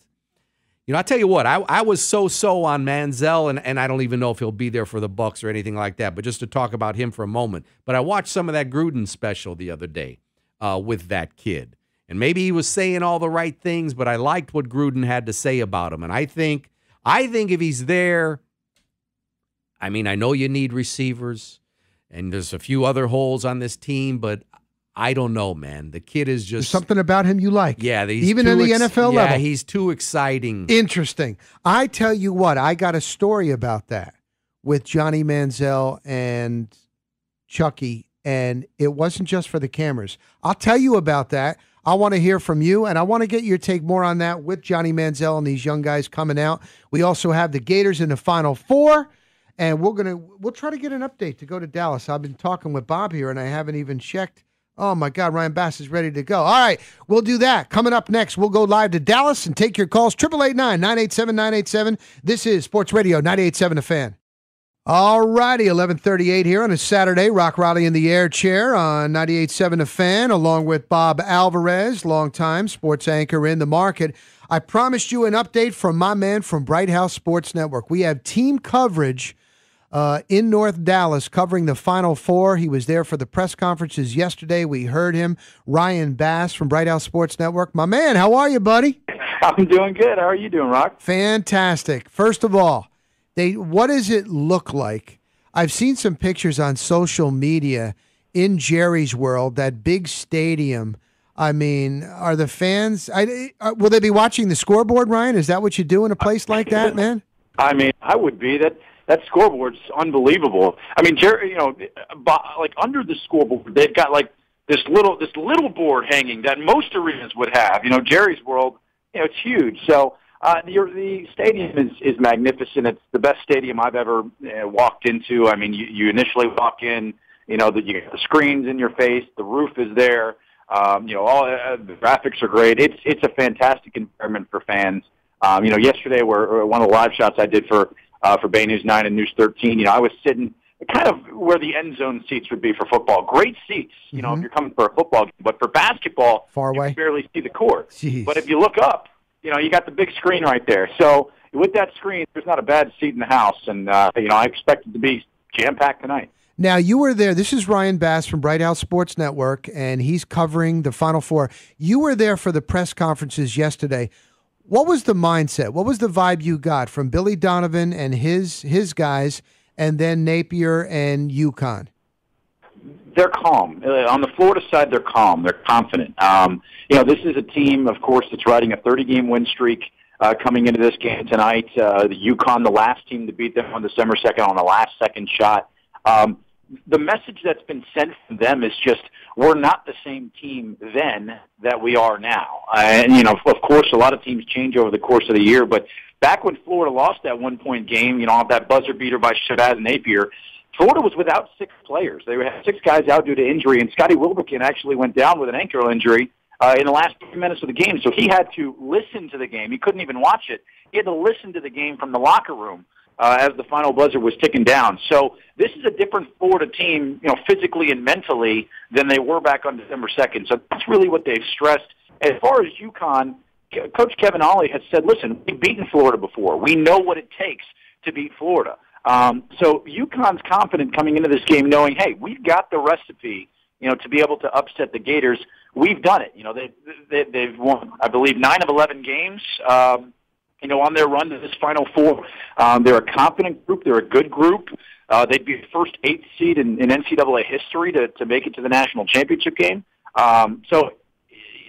Speaker 2: I'll tell you what, I was so on Manziel, and I don't even know if he'll be there for the Bucs or anything like that, but just to talk about him for a moment. But I watched some of that Gruden special the other day with that kid. And maybe he was saying all the right things, but I liked what Gruden had to say about him. And I think if he's there, I know you need receivers, and there's a few other holes on this team, but I don't know, man. The kid is
Speaker 1: There's
Speaker 2: just
Speaker 1: something about him you like.
Speaker 2: yeah. He's
Speaker 1: even in the NFL level.
Speaker 2: Yeah, he's too exciting.
Speaker 1: Interesting. I tell you what, I got a story about that with Johnny Manziel and Chucky, and it wasn't just for the cameras. I'll tell you about that. I want to hear from you, and I want to get your take more on that with Johnny Manziel and these young guys coming out. We also have the Gators in the Final Four, and we'll try to get an update to go to Dallas. I've been talking with Bob here, and I haven't even checked. Oh, my God, Ryan Bass is ready to go. All right, we'll do that. Coming up next, we'll go live to Dallas and take your calls, 888-987-987. This is Sports Radio 98.7 The Fan. All righty, 11:38 here on a Saturday. Rock Raleigh in the air chair on 98.7 The Fan, along with Bob Alvarez, longtime sports anchor in the market. I promised you an update from my man from Bright House Sports Network. We have team coverage in North Dallas covering the Final Four. He was there for the press conferences yesterday. We heard him. Ryan Bass from Bright House Sports Network. My man, how are you, buddy?
Speaker 5: I'm doing good. How are you doing, Rock?
Speaker 1: Fantastic. First of all, what does it look like? I've seen some pictures on social media in Jerry's World, that big stadium. I mean, are the fans, will they be watching the scoreboard, Ryan? Is that what you do in a place like that, man?
Speaker 5: I mean, I would be. That scoreboard's unbelievable. I mean, Jerry, like under the scoreboard, they've got like this little board hanging that most arenas would have. Jerry's World, it's huge. So the stadium is magnificent. It's the best stadium I've ever walked into. I mean, you initially walk in, you got the screens in your face. The roof is there. All the graphics are great. It's a fantastic environment for fans. Yesterday, one of the live shots I did for Bay News 9 and News 13, I was sitting kind of where the end zone seats would be for football. Great seats, if you're coming for a football game. But for basketball,
Speaker 1: far away,
Speaker 5: you can barely see the court.
Speaker 1: Jeez.
Speaker 5: But if you look up, you got the big screen right there. So with that screen, there's not a bad seat in the house. And, I expect it to be jam-packed tonight.
Speaker 1: Now, you were there. This is Ryan Bass from Bright House Sports Network, and he's covering the Final Four. You were there for the press conferences yesterday. What was the mindset? What was the vibe you got from Billy Donovan and his guys, and then Napier and UConn?
Speaker 5: They're calm. On the Florida side, they're calm. They're confident. This is a team, of course, that's riding a 30-game win streak coming into this game tonight. The UConn, the last team to beat them on December 2nd on the last-second shot. The message that's been sent from them is just, we're not the same team then that we are now. And, of course, a lot of teams change over the course of the year, but back when Florida lost that one-point game, that buzzer beater by Shabazz Napier, Florida was without 6 players. They had 6 guys out due to injury, and Scotty Wilbekin actually went down with an ankle injury in the last 3 minutes of the game, so he had to listen to the game. He couldn't even watch it. He had to listen to the game from the locker room as the final buzzer was ticking down. So this is a different Florida team, physically and mentally than they were back on December 2nd. So that's really what they've stressed. As far as UConn, Coach Kevin Ollie has said, listen, we've beaten Florida before. We know what it takes to beat Florida. So UConn's confident coming into this game knowing, hey, we've got the recipe, to be able to upset the Gators. We've done it. They've won, I believe, 9 of 11 games, on their run to this Final Four. They're a confident group. They're a good group. They'd be the first 8th seed in NCAA history to make it to the national championship game. So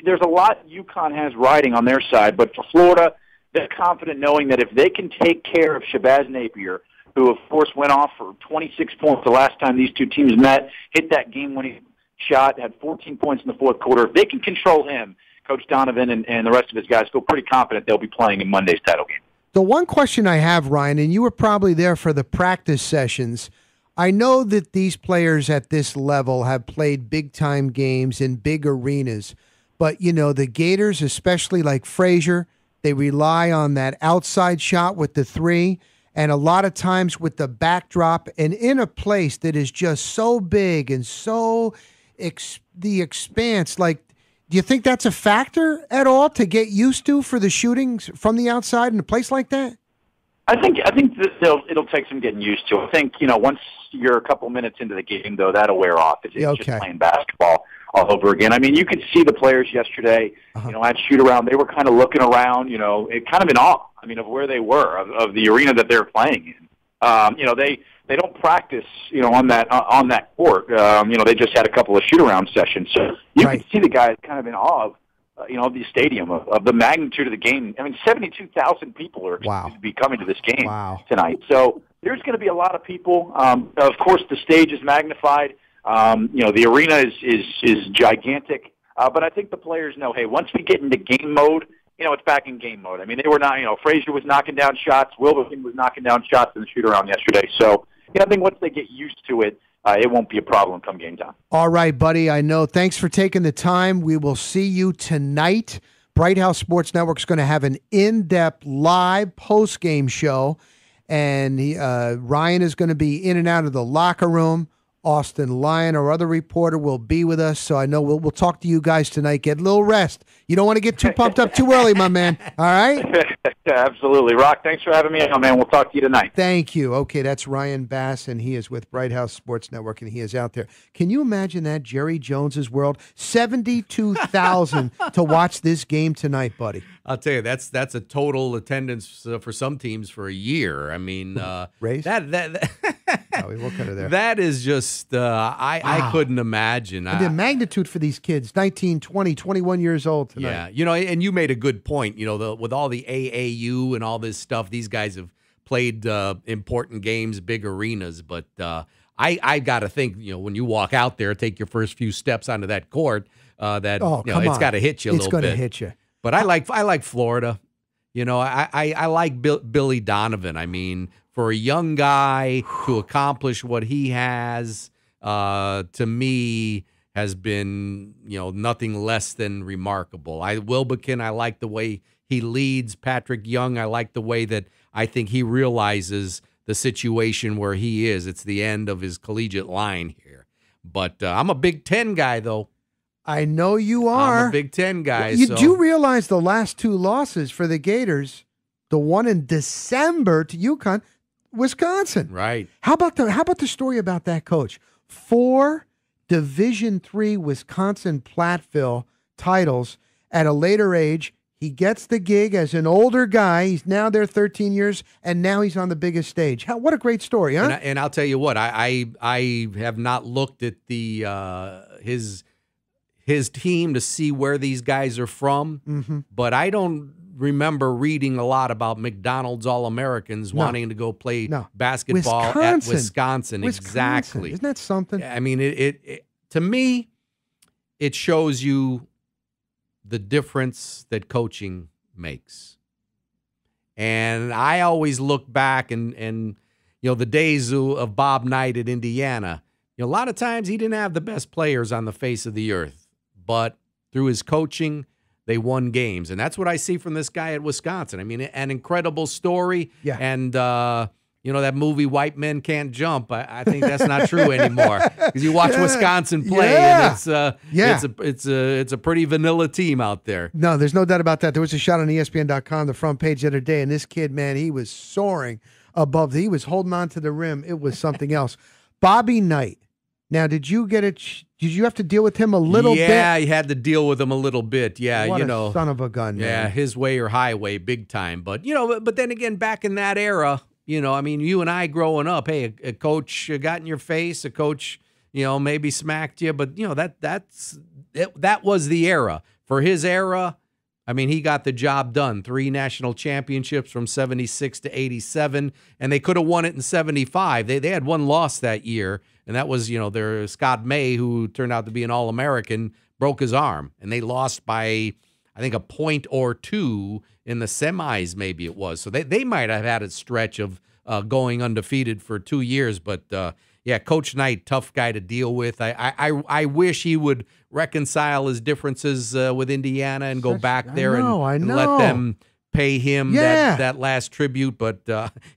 Speaker 5: there's a lot UConn has riding on their side. But for Florida, they're confident knowing that if they can take care of Shabazz Napier, who, of course, went off for 26 points the last time these two teams met, hit that game-winning shot, had 14 points in the fourth quarter. If they can control him, Coach Donovan and the rest of his guys feel pretty confident they'll be playing in Monday's title game.
Speaker 1: The one question I have, Ryan, and you were probably there for the practice sessions, I know that these players at this level have played big-time games in big arenas, but, the Gators, especially like Frazier, they rely on that outside shot with the 3, and a lot of times with the backdrop and in a place that is just so big and so the expanse, like, do you think that's a factor at all to get used to for the shootings from the outside in a place like that?
Speaker 5: I think that it'll take some getting used to. I think, once you're a couple minutes into the game, though, that'll wear off. It's just playing basketball all over again. I mean, you could see the players yesterday, at shoot-around. They were kind of looking around, kind of in awe, of where they were, of the arena that they're playing in. They don't practice, on that court. They just had a couple of shoot-around sessions. So you can see the guys kind of in awe of, of the stadium, of the magnitude of the game. 72,000 people are expected to be coming to this game tonight. So there's going to be a lot of people. Of course, the stage is magnified. The arena is gigantic. But I think the players know, hey, once we get into game mode, it's back in game mode. I mean, they were not, Frazier was knocking down shots. Wilbekin was knocking down shots in the shoot-around yesterday. So, I think once they get used to it, it won't be a problem come game time.
Speaker 1: All right, buddy. I know. Thanks for taking the time. We will see you tonight. Bright House Sports Network is going to have an in-depth live post-game show, and Ryan is going to be in and out of the locker room. Austin Lyon, our other reporter, will be with us, so I know we'll talk to you guys tonight. Get a little rest. You don't want to get too pumped up too early, my man. All right?
Speaker 5: Absolutely. Rock, thanks for having me on, man. We'll talk to you tonight.
Speaker 1: Thank you. Okay, that's Ryan Bass, and he is with Bright House Sports Network, and he is out there. Can you imagine that, Jerry Jones's world? 72,000 to watch this game tonight, buddy.
Speaker 2: I'll tell you, that's a total attendance for some teams for a year. I mean,
Speaker 1: Raise?
Speaker 2: that
Speaker 1: We'll cut it there.
Speaker 2: That is just, I couldn't imagine.
Speaker 1: And the magnitude for these kids, 19, 20, 21 years old tonight.
Speaker 2: Yeah, and you made a good point. With all the AAU and all this stuff, these guys have played important games, big arenas. But I got to think, when you walk out there, take your first few steps onto that court, it's got to hit you a little bit.
Speaker 1: It's going to hit you.
Speaker 2: But I like Florida. I like Billy Donovan. I mean, for a young guy to accomplish what he has, to me, has been, nothing less than remarkable. Wilbekin, I like the way he leads. Patrick Young, I like the way that I think he realizes the situation where he is. It's the end of his collegiate line here. But I'm a Big Ten guy, though.
Speaker 1: I know you are.
Speaker 2: I'm a Big Ten guy.
Speaker 1: You do realize the last two losses for the Gators, the one in December to UConn, Wisconsin.
Speaker 2: Right.
Speaker 1: How about the story about that coach? 4 Division III Wisconsin Platteville titles at a later age. He gets the gig as an older guy. He's now there 13 years, and now he's on the biggest stage. What a great story, huh?
Speaker 2: And I'll tell you what, I have not looked at the his team to see where these guys are from, but I don't remember reading a lot about McDonald's All-Americans wanting to go play basketball at Wisconsin. Exactly.
Speaker 1: Isn't that something?
Speaker 2: I mean, it to me, it shows you the difference that coaching makes. And I always look back and the days of Bob Knight at Indiana, a lot of times he didn't have the best players on the face of the earth, but through his coaching, they won games. And that's what I see from this guy at Wisconsin. I mean, an incredible story.
Speaker 1: Yeah.
Speaker 2: And, that movie White Men Can't Jump, I think that's not true anymore. Because you watch Wisconsin play, and it's a pretty vanilla team out there.
Speaker 1: No, there's no doubt about that. There was a shot on ESPN.com, the front page the other day, and this kid, man, he was soaring above. He was holding on to the rim. It was something else. Bobby Knight. Now, did you have to deal with him a little bit?
Speaker 2: Yeah, you had to deal with him a little bit. Yeah,
Speaker 1: what a son of a gun, man.
Speaker 2: Yeah, his way or highway, big time. But but then again, back in that era, I mean, you and I growing up, hey, a coach got in your face, a coach, maybe smacked you, but that was the era. For his era, I mean, he got the job done. 3 national championships from 76 to 87, and they could have won it in 75. They had one loss that year, and that was, their Scott May, who turned out to be an All-American, broke his arm, and they lost by, I think, a point or 2 in the semis, maybe it was. So they might have had a stretch of going undefeated for 2 years, but Coach Knight, tough guy to deal with. I wish he would reconcile his differences with Indiana and go back there and let them pay him that last tribute. But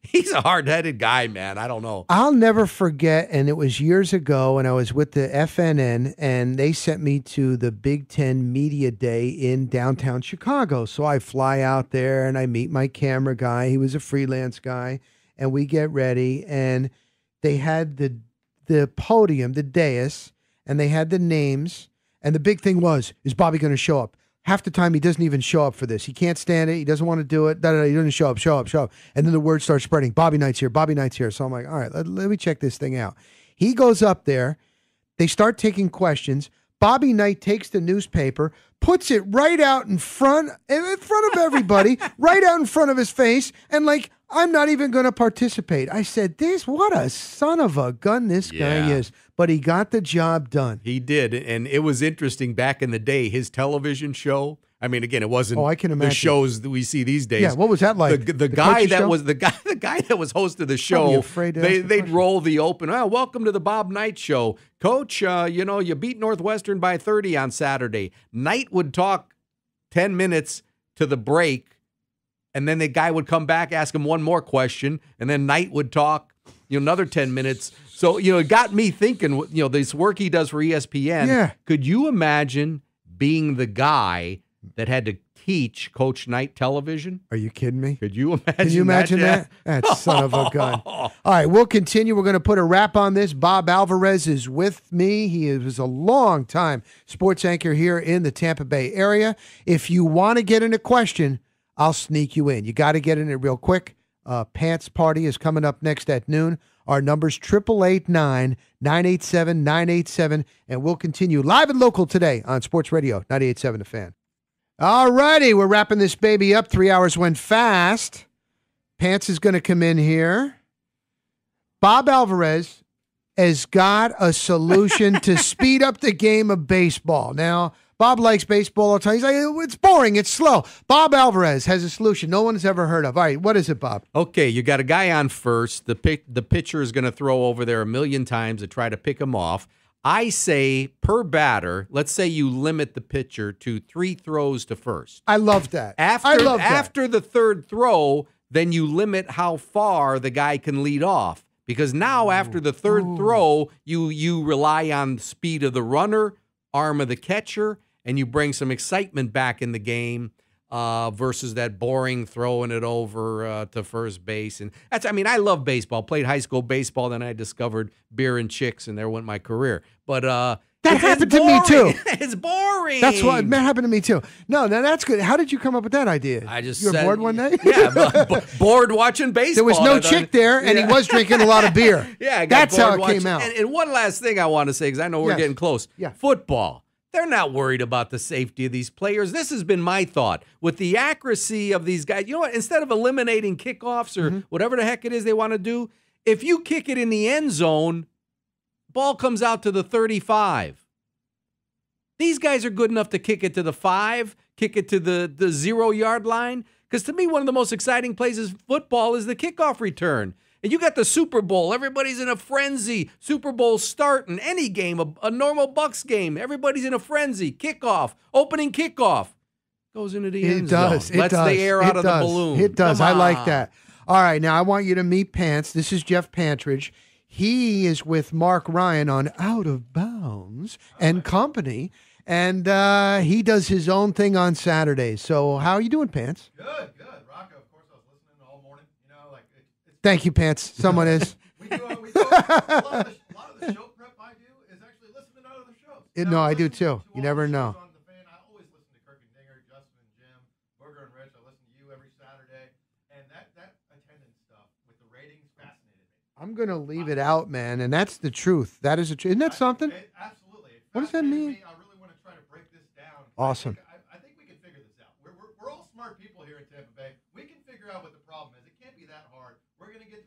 Speaker 2: he's a hard-headed guy, man. I don't know.
Speaker 1: I'll never forget, and it was years ago, and I was with the FNN, and they sent me to the Big Ten Media Day in downtown Chicago. So I fly out there, and I meet my camera guy. He was a freelance guy, and we get ready, and they had the podium, the dais, and they had the names, and the big thing was, is Bobby going to show up? Half the time, he doesn't even show up for this. He can't stand it. He doesn't want to do it. He doesn't show up. And then the word starts spreading. Bobby Knight's here. So I'm like, all right, let me check this thing out. He goes up there. They start taking questions. Bobby Knight takes the newspaper, puts it right out in front of everybody, right out in front of his face, and like, I'm not even going to participate. I said, what a son of a gun this guy is. But he got the job done.
Speaker 2: He did, and it was interesting back in the day, his television show. I mean, again, it wasn't
Speaker 1: I can imagine.
Speaker 2: the shows that we see these days.
Speaker 1: Yeah, what was that like?
Speaker 2: The guy that was the guy that was hosting the show.
Speaker 1: Afraid to
Speaker 2: They'd roll the open. Oh, welcome to the Bob Knight Show, Coach. You beat Northwestern by 30 on Saturday. Knight would talk 10 minutes to the break, and then the guy would come back, ask him one more question, and then Knight would talk another 10 minutes. So it got me thinking. This work he does for ESPN.
Speaker 1: Yeah.
Speaker 2: Could you imagine being the guy that had to teach Coach Knight television?
Speaker 1: Are you kidding me?
Speaker 2: Could you imagine?
Speaker 1: Can you imagine that? That son of a gun. All right, we'll continue. We're going to put a wrap on this. Bob Alvarez is with me. He was a long-time sports anchor here in the Tampa Bay area. If you want to get in a question, I'll sneak you in. You got to get in it real quick. Pants Party is coming up next at noon. Our number's 888-987-987, and we'll continue live and local today on Sports Radio 98.7 The Fan. All righty, we're wrapping this baby up. 3 hours went fast. Pants is going to come in here. Bob Alvarez has got a solution to speed up the game of baseball. Now, Bob likes baseball all the time. He's like, it's boring, it's slow. Bob Alvarez has a solution no one has ever heard of. All right, what is it, Bob?
Speaker 2: Okay, you got a guy on first. The pitcher is going to throw over there a million times to try to pick him off. I say per batter, let's say you limit the pitcher to 3 throws to first.
Speaker 1: I love that.
Speaker 2: After the third throw, then you limit how far the guy can lead off. Because now after the third throw, you rely on the speed of the runner, arm of the catcher, and you bring some excitement back in the game versus that boring throwing it over to first base. And I love baseball. Played high school baseball, then I discovered beer and chicks, and there went my career. But
Speaker 1: that happened to me too.
Speaker 2: It's boring.
Speaker 1: That's what happened to me too. No, now that's good. How did you come up with that idea? You were bored one day?
Speaker 2: Yeah, bored watching baseball.
Speaker 1: There was no chick there, and he was drinking a lot of beer.
Speaker 2: Yeah,
Speaker 1: that's how it came out.
Speaker 2: And one last thing I want to say, because I know we're getting close.
Speaker 1: Yeah.
Speaker 2: Football. They're not worried about the safety of these players. This has been my thought. With the accuracy of these guys, you know what? Instead of eliminating kickoffs or whatever the heck it is they want to do, if you kick it in the end zone, ball comes out to the 35. These guys are good enough to kick it to the 5, kick it to the 0-yard line. Because to me, one of the most exciting plays in football is the kickoff return. And you got the Super Bowl. Everybody's in a frenzy. Super Bowl starting. Any game, a normal Bucks game. Everybody's in a frenzy. Kickoff. Opening kickoff. Goes into the end zone. Lets the air out of the balloon.
Speaker 1: It does. I like that. All right, now I want you to meet Pants. This is Jeff Pantridge. He is with Mark Ryan on Out of Bounds and Company. And he does his own thing on Saturdays. So how are you doing, Pants?
Speaker 6: Good. Rocco, of course, I was listening all morning.
Speaker 1: Thank you, Pants. Someone is.
Speaker 6: A lot of the show prep I do is actually listening to other shows.
Speaker 1: No, I do too. You never know.
Speaker 6: On the Fan, I always listen to Kirk and Dinger, Justin and Jim, Burger and Rich. I listen to you every Saturday. And that attendance stuff with the ratings fascinated me.
Speaker 1: I'm going to leave it out, man. And that's the truth. That is the truth. Isn't that something?
Speaker 6: Absolutely.
Speaker 1: What does that mean?
Speaker 6: I really want to try to break this down.
Speaker 1: Awesome.
Speaker 6: I think we can figure this out. We're all smart people here in Tampa Bay. We can figure out what the problem is. It can't be that hard. We're gonna get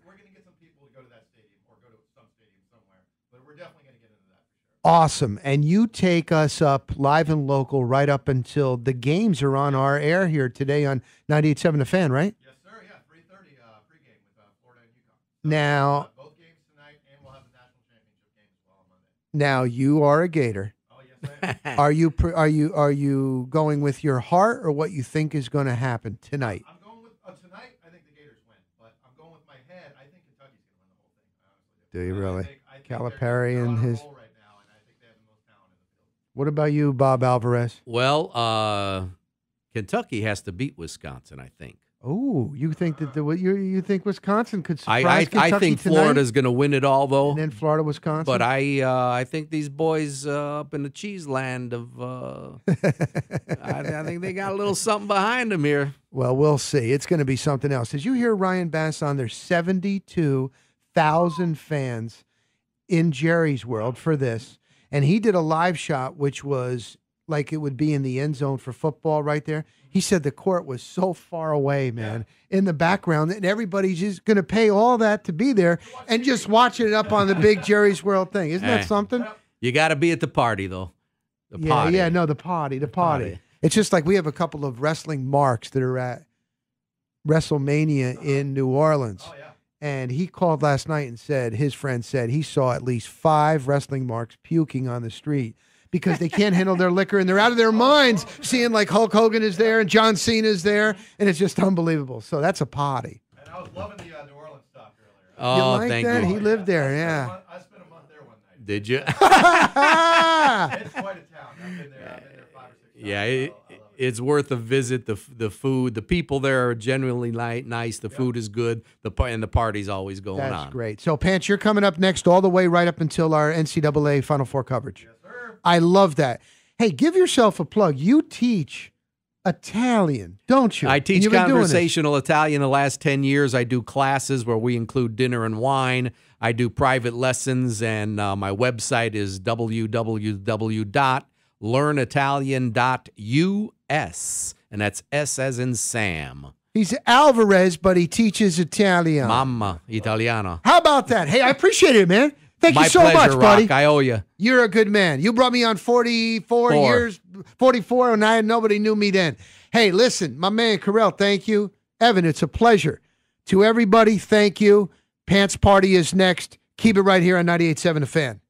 Speaker 6: some people to go to that stadium or go to some stadium somewhere. But we're definitely gonna get into that for sure.
Speaker 1: Awesome. And you take us up live and local right up until the games are on our air here today on 98.7 The Fan, right?
Speaker 6: Yes, sir. Yeah, 3:30 pregame with Florida and UConn.
Speaker 1: Now,
Speaker 6: both games tonight, and we'll have the national championship game as well on Monday.
Speaker 1: now you are a Gator.
Speaker 6: Oh yes, I am.
Speaker 1: Are you going with your heart or what you think is going to happen tonight?
Speaker 6: I'm going with tonight. I think the Gators win, but I'm going with my head. I think Kentucky's going to win the whole thing. I honestly
Speaker 1: Do you really?
Speaker 6: I think
Speaker 1: Calipari
Speaker 6: they're
Speaker 1: and
Speaker 6: on a
Speaker 1: his.
Speaker 6: roll right now, and I think they have the most talent in the field.
Speaker 1: What about you, Bob Alvarez?
Speaker 2: Well, Kentucky has to beat Wisconsin, I think.
Speaker 1: Oh, you think that you think Wisconsin could surprise Kentucky
Speaker 2: I think
Speaker 1: tonight?
Speaker 2: Florida's going to win it all, though.
Speaker 1: And then Florida, Wisconsin.
Speaker 2: But I think these boys up in the cheese land of I think they got a little something behind them here.
Speaker 1: Well, we'll see. It's going to be something else. Did you hear Ryan Bass on? There's 72,000 fans in Jerry's World for this. and he did a live shot, which was like it would be in the end zone for football right there. He said the court was so far away, man, in the background, and everybody's just going to pay all that to be there and just watching it up on the big Jerry's World thing. Isn't that something?
Speaker 2: You got to be at the party, though. The party.
Speaker 1: Yeah, no, the party. It's just like we have a couple of wrestling marks that are at WrestleMania in New Orleans.
Speaker 6: Oh, yeah.
Speaker 1: And he called last night and said, his friend said he saw at least 5 wrestling marks puking on the street because they can't handle their liquor and they're out of their minds seeing like Hulk Hogan is there and John Cena is there. And it's just unbelievable. So that's a party.
Speaker 6: And I was loving the New Orleans stuff earlier.
Speaker 2: Oh,
Speaker 1: You like
Speaker 2: thank
Speaker 1: that?
Speaker 2: you.
Speaker 1: He lived there, yeah.
Speaker 6: I spent a month there one night.
Speaker 2: Did you?
Speaker 6: It's quite a town. I've been there 5 or 6 times.
Speaker 2: Yeah,
Speaker 6: I love it.
Speaker 2: it's worth a visit. The food, the people there are genuinely nice. The food is good. And the party's always going on.
Speaker 1: That's great. So, Pants, you're coming up next all the way right up until our NCAA Final Four coverage.
Speaker 6: Yes, sir.
Speaker 1: I love that. Hey, give yourself a plug. You teach Italian, don't you?
Speaker 2: I
Speaker 1: And
Speaker 2: teach
Speaker 1: you've been doing this.
Speaker 2: conversational Italian the last 10 years. I do classes where we include dinner and wine. I do private lessons, and my website is www.learnitalian.us, and that's S as in Sam.
Speaker 1: He's Alvarez, but he teaches Italian.
Speaker 2: Mamma Italiana.
Speaker 1: How about that? Hey, I appreciate it, man. Thank
Speaker 2: My
Speaker 1: you so
Speaker 2: pleasure,
Speaker 1: much, buddy.
Speaker 2: Rock. I owe you.
Speaker 1: You're a good man. You brought me on 44 years, 44, and nobody knew me then. Hey, listen, my man Carell, thank you. Evan, it's a pleasure. To everybody, thank you. Pants Party is next. Keep it right here on 98.7 The Fan.